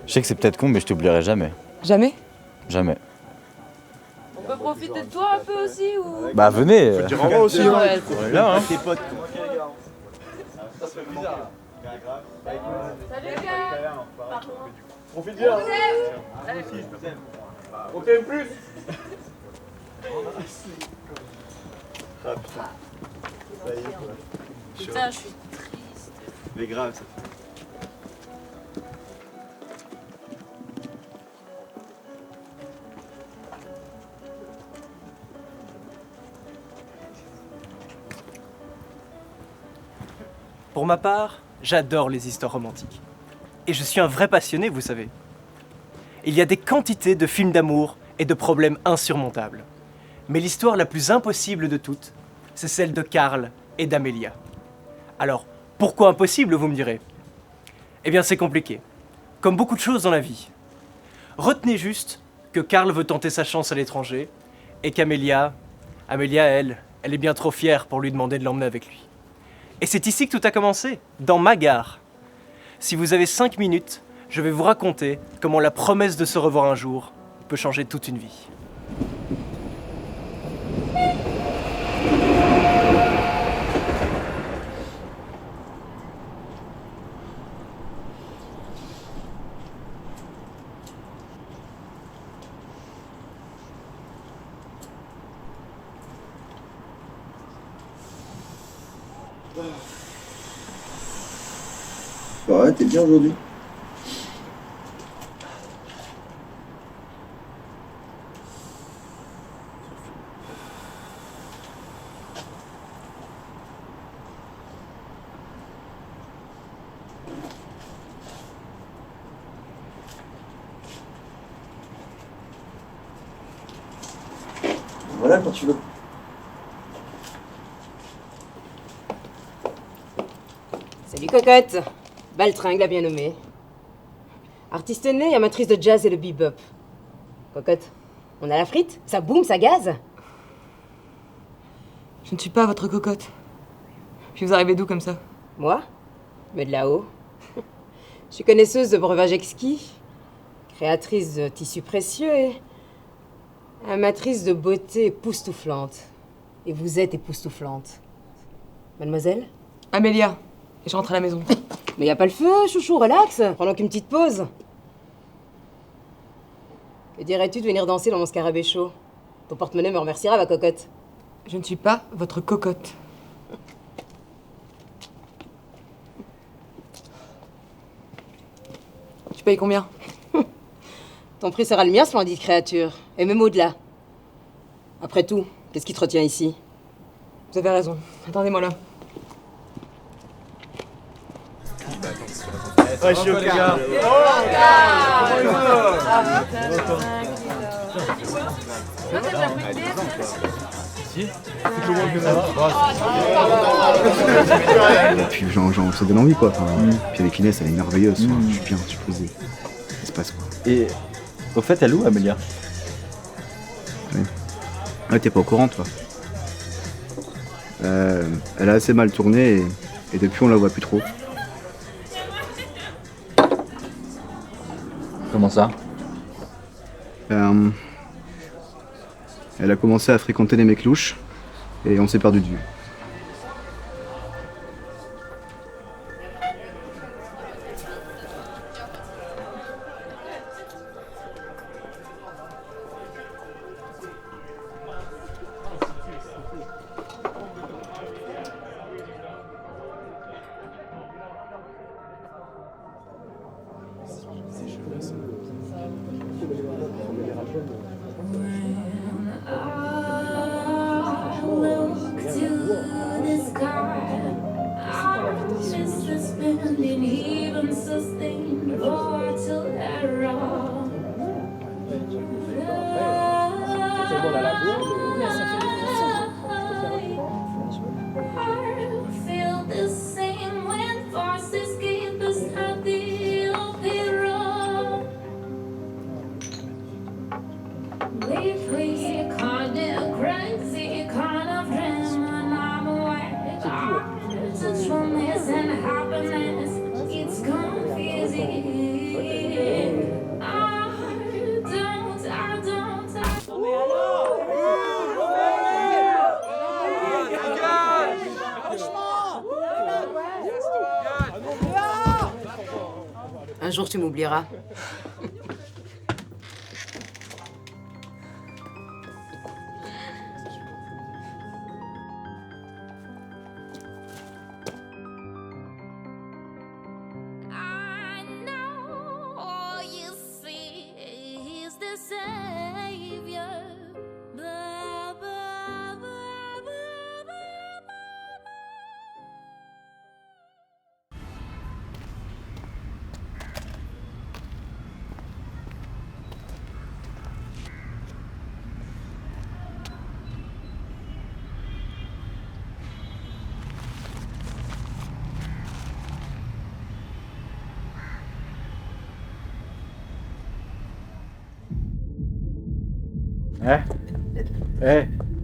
Je sais que c'est peut-être con, mais je t'oublierai jamais. Jamais? Jamais. On peut profiter de toi un peu aussi ou... Bah venez. Faut dire au revoir aussi. Ouais. On est là, hein. Tes potes. Salut les gars. Profite bien. On t'aime plus. Ah putain. Ça y est quoi. Putain, je suis triste. Mais grave ça. Pour ma part, j'adore les histoires romantiques. Et je suis un vrai passionné, vous savez. Il y a des quantités de films d'amour et de problèmes insurmontables. Mais l'histoire la plus impossible de toutes, c'est celle de Karl et d'Amelia. Alors, pourquoi impossible, vous me direz? Eh bien, c'est compliqué. Comme beaucoup de choses dans la vie. Retenez juste que Karl veut tenter sa chance à l'étranger et qu'Amelia, elle est bien trop fière pour lui demander de l'emmener avec lui. Et c'est ici que tout a commencé, dans ma gare. Si vous avez 5 minutes, je vais vous raconter comment la promesse de se revoir un jour peut changer toute une vie. Bah ouais, t'es bien aujourd'hui. Voilà quand tu veux. Salut cocotte. Baltringue l'a bien nommé. Artiste né, amatrice de jazz et de bebop. Cocotte, on a la frite? Ça boum, ça gaze? Je ne suis pas votre cocotte. Puis vous arrivez d'où comme ça? Moi? Mais de là-haut. Je suis connaisseuse de breuvages exquis, créatrice de tissus précieux et amatrice de beauté époustouflante. Et vous êtes époustouflante. Mademoiselle? Amélia. Et je rentre à la maison. Mais y a pas le feu, chouchou, relax. Prends donc une petite pause. Que dirais-tu de venir danser dans mon scarabée chaud? Ton porte-monnaie me remerciera, ma cocotte. Je ne suis pas votre cocotte. Tu payes combien? Ton prix sera le mien, splendide créature. Et même au-delà. Après tout, qu'est-ce qui te retient ici? Vous avez raison. Attendez-moi là. Ouais, je suis au car. Puis genre, ça donne envie quoi. Enfin, puis avec Inès, elle est merveilleuse. Enfin, je suis bien, je suis posé. Ça se passe quoi. Et au fait, elle est où, Amélia? Ouais, t'es pas au courant toi. Elle a assez mal tourné et depuis on la voit plus trop. Comment ça? Elle a commencé à fréquenter les mecs louches et on s'est perdu de vue. jour tu m'oublieras. I know all you see is the savior. Ba, ba, ba, ba, ba.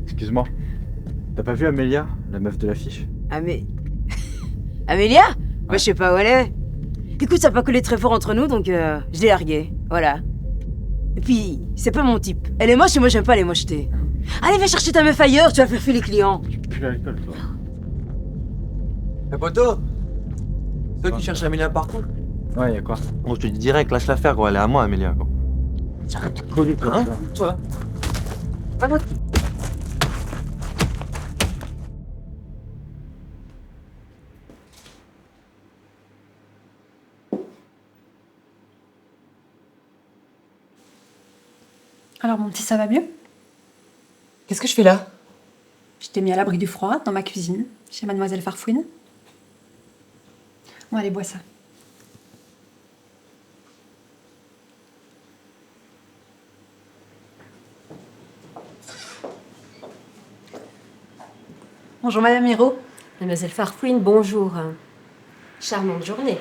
Excuse-moi. T'as pas vu Amélia, la meuf de l'affiche? Ah mais... Amélia? Moi je sais pas où elle est. Écoute, ça a pas collé très fort entre nous, donc je l'ai larguée. Voilà. Et puis, c'est pas mon type. Elle est moche et moi j'aime pas les mochetés. Allez, va chercher ta meuf ailleurs, tu vas faire fuir les clients. Plus l'alcool, toi. Eh poto, toi qui cherches Amélia partout. Ouais, y'a quoi? Bon, je te dis direct, lâche l'affaire, gros, elle est à moi, Amélia, gros. Hein? Toi. Alors mon petit, ça va mieux? Qu'est-ce que je fais là? Je t'ai mis à l'abri du froid dans ma cuisine, chez Mademoiselle Farfouine. Bon, allez, bois ça. Bonjour Madame Hiro. Mademoiselle Farfouine, bonjour. Charmante journée.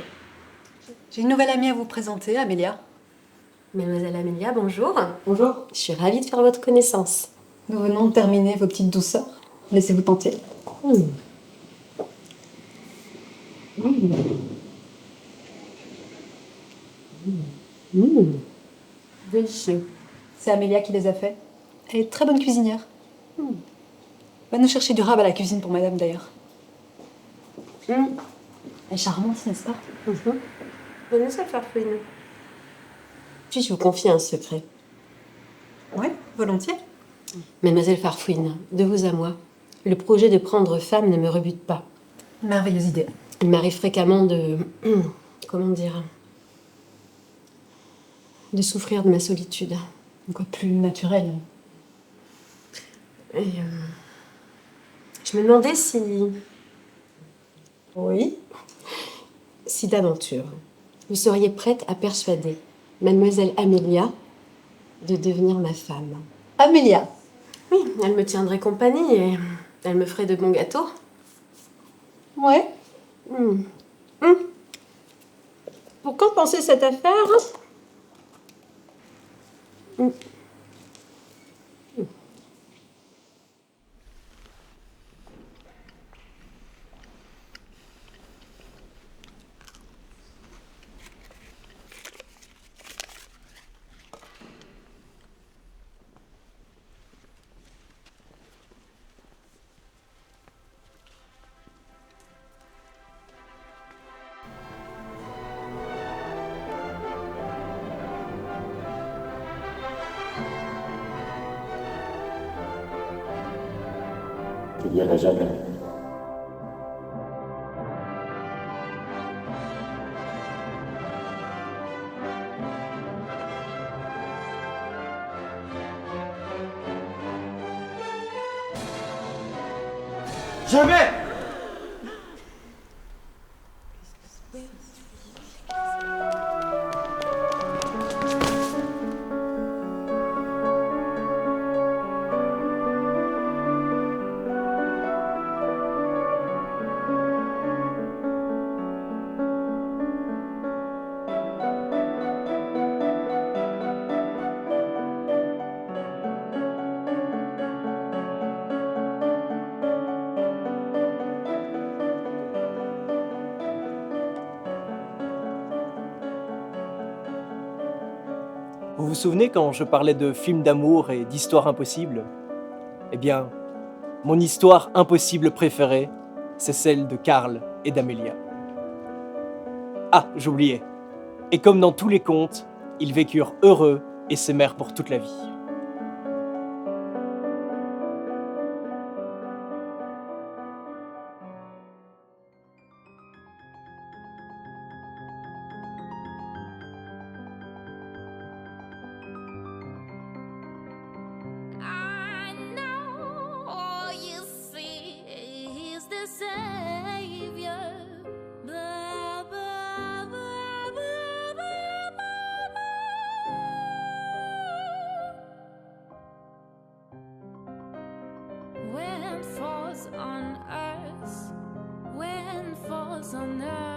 J'ai une nouvelle amie à vous présenter, Amélia. Mademoiselle Amélia, bonjour. Bonjour. Je suis ravie de faire votre connaissance. Nous venons de terminer vos petites douceurs. Laissez-vous tenter. Délicieux. C'est Amélia qui les a faits. Elle est très bonne cuisinière. Va nous chercher du rab à la cuisine pour madame d'ailleurs. Elle est charmante, n'est-ce pas? Mademoiselle Farfouine, puis-je vous confier un secret? Oui, volontiers. Mademoiselle Farfouine, de vous à moi, le projet de prendre femme ne me rebute pas. Merveilleuse idée. Il m'arrive fréquemment de... comment dire... de souffrir de ma solitude. Quoi plus naturel. Et je me demandais si... Oui. Si d'aventure, vous seriez prête à persuader Mademoiselle Amélia de devenir ma femme. Amélia. Oui, elle me tiendrait compagnie et elle me ferait de bons gâteaux. Ouais. Pour quand penser cette affaire? Je te dirai jamais. Jamais! Vous vous souvenez quand je parlais de films d'amour et d'histoires impossibles? Eh bien, mon histoire impossible préférée, c'est celle de Karl et d'Amélia. Ah, j'oubliais. Et comme dans tous les contes, ils vécurent heureux et s'aimèrent pour toute la vie. I know all you see is the Savior. Blah, blah, blah, blah, blah, blah. When falls on earth, when falls on earth.